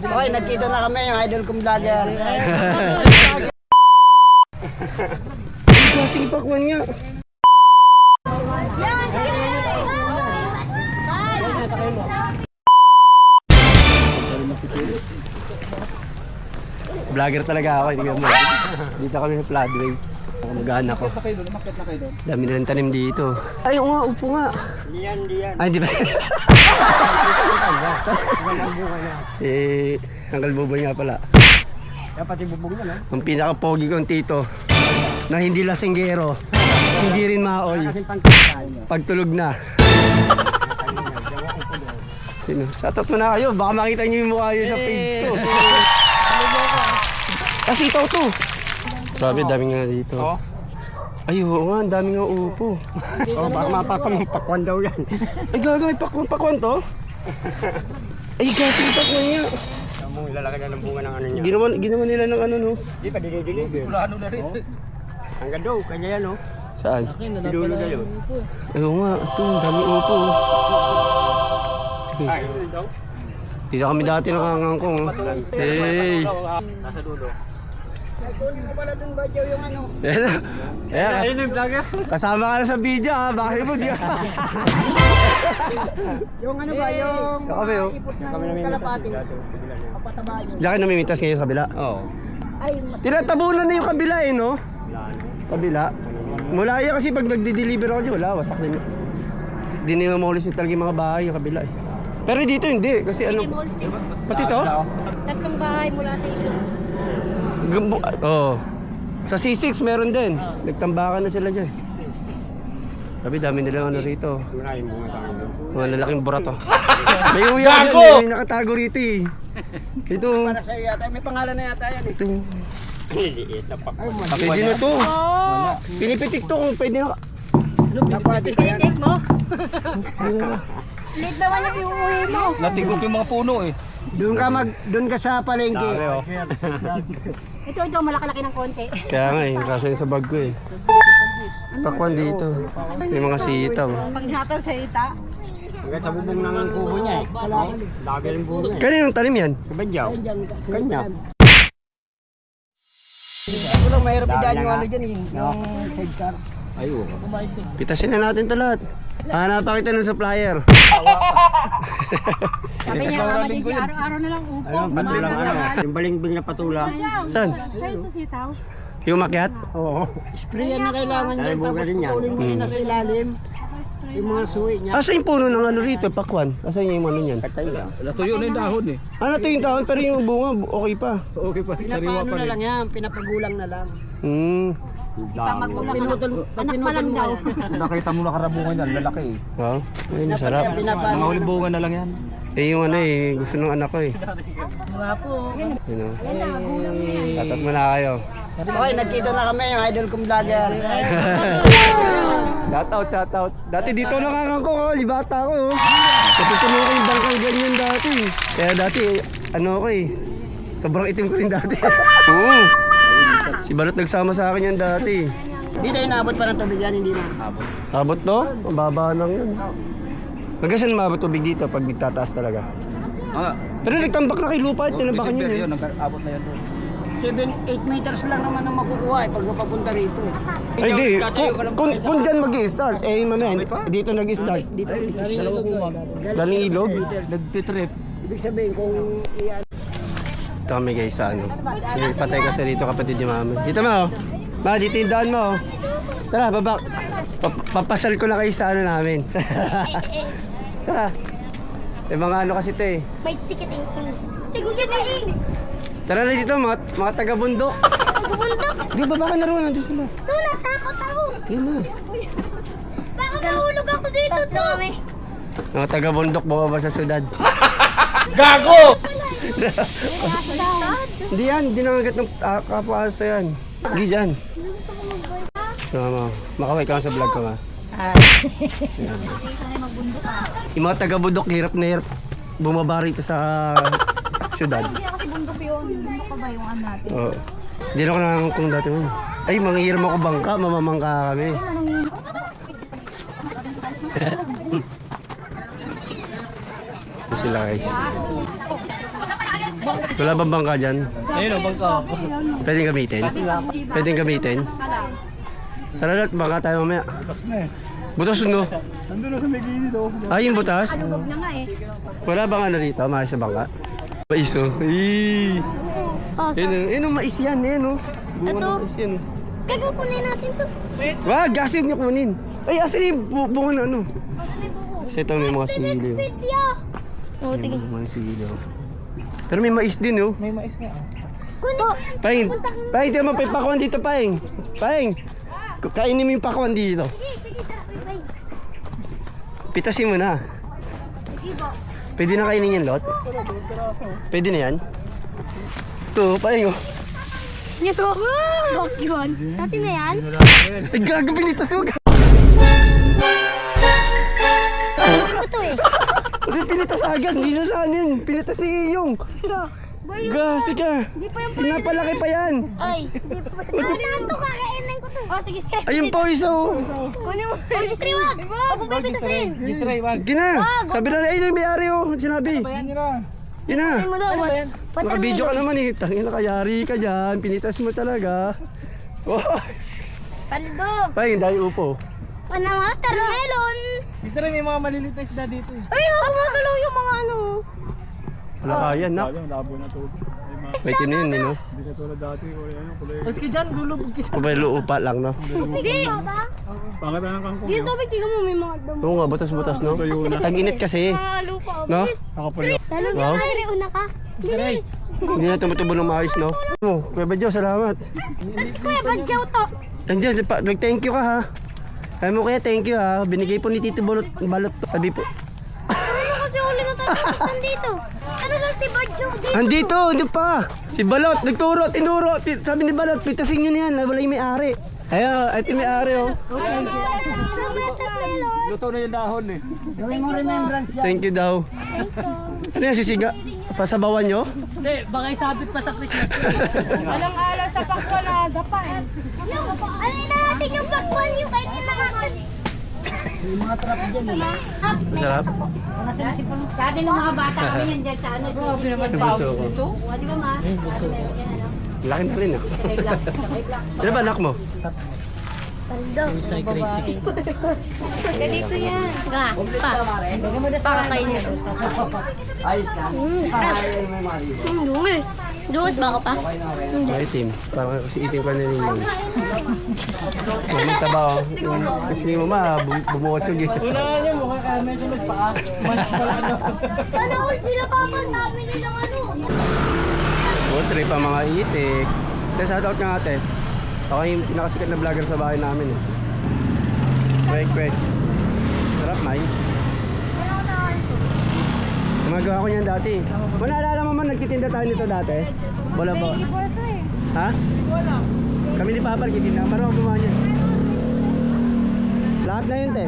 Okay, nagkita na kami yung idol kong vlogger. Kasing pakwan nga. Vlogger talaga ako, hindi mo. Dito kami sa Floodway. Mag-anak ko. Dami na rin tanim dito. Ay, nga, upo nga. Diyan. Ay, hindi ba? Tanggal buboy nga pala. Pati bubong na, no? Ang pinaka-pogi kong tito na hindi lasinggero, hindi rin maoy. Pagtulog na. Shoutout mo na kayo, baka makita nyo yung mukha nyo sa page ko. Kasi ikaw to. Grabe, dami nga dito. Ay, oo nga, dami nga upo. Baka mapapakwan daw yan. Ay, gaga, may pakwan to? Ay, kasi pakwan nga. Lalaki na ng bunga ng ano niya. Ginawa nila ng ano, no? Di pa dinidilig. Pulano na rin. Hanggang daw, kanya yan, no? Saan? Pinulo na yun. Ay, oo nga, ito, dami upo. Ay, daw. Dito kami dati nakangangkong. Hey! Nasa dulo. Kunin mo pala dun ba yung ano? Ayun yung vlogger. Kasama ka na sa video ha, bakit mo di Yung ano ba, yung kami, oh. ipot ng kalapati. Kapataba yun. Diyan kayo namimitas ngayon sa kabila? Oo. Ay, mas Tinatabunan na yung kabila eh, no? Wala, no? Kabila. Mula yan kasi pag nagde-deliver ako dyan, wala, wasak na yun. Hindi nila maulis yung talaga yung mga bahay, yung kabila eh. Pero dito hindi, kasi ano, pati to? Tatlong bahay mula sa ilog. Oo. Sa C6 meron din. Nagtambakan na sila dyan. Sabi, dami nilang ano rito. Wala yung bunga tayo doon. Mga lalaking burato. May uya dyan, may nakatago rito eh. Ito. para sa yata. May pangalan na yata yan eh. Ito. Liliit na pakwan. Pwede na to. Pinipitik to kung pwede na. Napati ka yan. Take mo. Late naman yung iuwi mo. Natigot yung mga puno eh. Doon ka sa palengke. Ito, malaki-laki ng konti. Kaya nga eh, kasi sa bag ko eh. Pakwan dito. May mga sitaw. Paghataw sa ita. Hanggang sa bubong ng kubo niya eh. Lagi rin bunga eh. Kaninong tanim yan? Sa Badyaw. Kanya. Ako lang mahirap idaan yung ano dyan eh. Yung sidecar. Ayun. Pitasin na natin ito lahat. Hanap kita ng supplier. Sabi niya, mamalis siya, araw-araw na lang upo. Ayun, patulang ano. Yung baling-bing na patula. Saan? Saan ito sitaw? Yung makyat? Oo. Sprayan na kailangan Ay, dyan. bunga Tapos rin yan. kukunin mo na sa ilalim. Yung mga suwi niya. Asa yung puno ng ano rito, pakwan? Asa yung ano niyan? Katay lang. Natuyo na yung dahon eh. Ano to yung taon pero yung bunga okay pa. Okay pa, sariwa Pinapaano pa na rin. lang yan. Pinapagulang na lang. Magulang Pinutol, pag anak pa pinutol lang mo daw. yan. Nakita mo na karabungan yan, lalaki eh. Oh, ay masarap. Pinapaano. Mga huling bunga na lang yan. Eh yung ano eh, gusto ng anak ko eh. Wapo. You know. Tatat mo na kayo. Okay, nagkita na kami yung idol kong vlogger. Shout out. Dati dito nakangangkong ko, libata ko. Kasi tunog ko yung bangkang ganyan dati. Kaya dati, ano ako eh. Sobrang itim ko rin dati. Oo. Si Balot nagsama sa akin yan dati. Hindi na inabot pa ng tubig yan, hindi na. Abot to? Mababa lang yun. Hanggang saan mabot tubig dito pag nagtataas talaga? Pero nagtambak na kay lupa at tinabakan yun eh. Nag-abot na yan doon. 7-8 meters lang naman ang makukuha eh pag papunta rito. Ay di, kung dyan mag-i-start, eh mamaya, dito nag-i-start. Dito, Galing ilog. Nag-trip. ibig sabihin kung iyan. Ito kami guys sa ano. Patay kasi dito kapatid ni mama. Dito mo oh. Ma, dito yung daan mo oh. Tara, baba. Papasal ko na kayo sa ano namin. Tara. Eh mga ano kasi ito eh. May ticketing. Siguro yun. Tara na dito mga taga-bundok. Bumundok. Di ba baka naroon nandun sila? Doon, natakot ako. Yan na. Bakit nahulog ako dito to? Mga taga-bundok bababa sa syudad. Hindi yan, hindi nangagat ng kapwaasa yan. Hindi dyan. Makaway ka sa vlog ka ma. Yung mga taga-bundok, hirap na hirap bumaba rito sa syudad. Hindi kasi bundok yun. Bundok pa ba yung ano natin? Oo. Hindi na ako nakangkong dati mo. Ay, manghihiram ako bangka, mamamangka kami. Ito sila guys. Wala bang bangka dyan? Ayun o, bangka. Pwedeng gamitin? Pwedeng gamitin? Tara lahat, bangka tayo mamaya. Butas na eh. Butas no? Nandun na sa may gilid oh. Ay, yung butas? Huwag na nga eh. Wala bang ano dito? Mais na bangka? Mais oh. Ay. Oh, Yun oh, mais yan. Yan oh. Bunga Ito. ng mais yan oh. Kukunin natin to. Wag, kasi huwag niyo kunin. Ay, asan yung bunga na ano? Kasi ito may mga sili oh. Video. Oh, May tingin. mga sili oh. Pero may mais din oh. May mais nga oh. Kunin. Paing, paing, di mo pa yung pakwan dito, paing. Paing, kainin mo yung pakwan dito. Sige, sige, tara. Bye. Pitasin mo na. Sige po. Pwede na kainin yan, Lot? Pwede na yan? Ito, paing oh. Ito. Bak yun. Dati na yan? Ay, gago, pinitas mo. Ano to eh? Ano pinitas agad? Hindi na saan yan. Pinitas ni Iyong. Gasi ka. Pinapalaki pa yan. Ay. Kunin to, kakainin ko to. Oh, sige, sige. Ayun pa isa oh. Kunin mo. Huwag, Istri, wag. Huwag mo pipitasin. Gistray, wag. Gina, sabi na ayun yung may-ari oh. Sinabi. Ayan nyo na. Yun na. Kunin mo daw. Naka-video ka naman eh. Tangin na kayari ka dyan. Pinitas mo talaga. Oh. Paldo. Paing, dahil upo. Panama, termelon. Gistray, may mga malilit na isda dito eh. Ay, gumagalaw yung mga ano. Wala kaya, nak. Yung labo na tubig. May tino yun, no? Hindi ka tulad dati. Mas ka dyan, gulog. Kubay luupa lang, no? Hindi. Pangkat na ng kangkong. Yung tubig, tingnan mo, may mga damo. Oo nga, butas-butas, no? Tag-init kasi. Mga lupa. No? Nakapulo. Talong Wow. na nga, una ka. Bilis. Hindi na tumutubo ng maayos, no? Oh, Kuya Badyo, salamat. Tapos kuya, badyaw to. Andiyan, thank you ka, ha? Kaya mo kaya, thank you, ha? Binigay po ni Tito Balot. Sabi po. Ano kasi uli na tayo dito? Ano lang si badyaw dito? Andito, hindi pa. Si Balot, tinuro. Sabi ni Balot, pitasin nyo na yan. Wala yung may-ari. Ayun, ito yung may-ari, oh. Luto na yung dahon eh. Gawin mo remembrance yan. Thank you daw. Ano yan, sisiga? Pasabawan nyo? Hindi, baka isabit pa sa Christmas. Walang ala sa pakwan na dapa eh. Ano na natin yung pakwan yung kahit hindi nakakali. May mga trap dyan eh. Masarap? Dati ng mga bata kami yan dyan sa ano. Grabe naman Yung pawis bunso ko. nito. Di ba ma? Laki na rin, ah. Sino ba anak mo? Paldo. Sa grade 6. Ganito yan. Nga, pa. Para kayo nito. Ayos na. Dungis. Dungis ba ako pa? May team. Parang kasi itim ka na rin yun. Mamita ba, oh? Kasi mo ma, bumuotog eh. Una niya, mukha ka medyo nagpaa. Mas pala ano. Sana ko sila papantamin nilang ano. Oh, trip ang mga itik. Kaya shoutout nga ate. Ako yung pinakasikat na vlogger sa bahay namin eh. Kwek. Sarap, May. Gumagawa ko niyan dati. Manaalala mo man, nagtitinda tayo nito dati? Wala ba? Ha? Kami ni Papa nagtitinda. Parang ako gumawa niyan. Lahat na yun, te.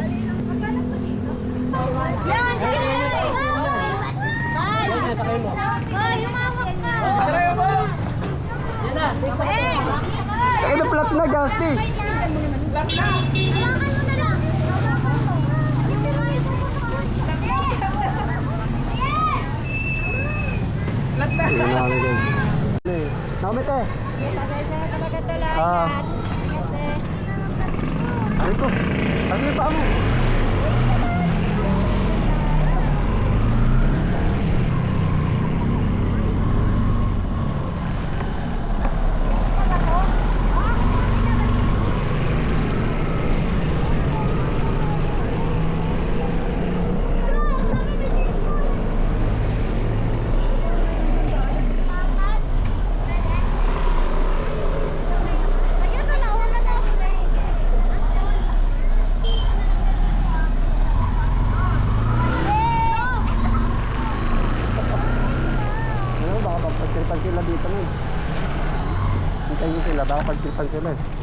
Yan! Ay, humawak ka! Kaya na plat na, Gasti. Plat na! Hawakan mo na lang! Yun na kami dyan. Nakamit eh. Ano ko? Ano yung paa mo? Pagtripan sila dito ngayon. Hintayin nyo sila, baka pagtripan sila eh.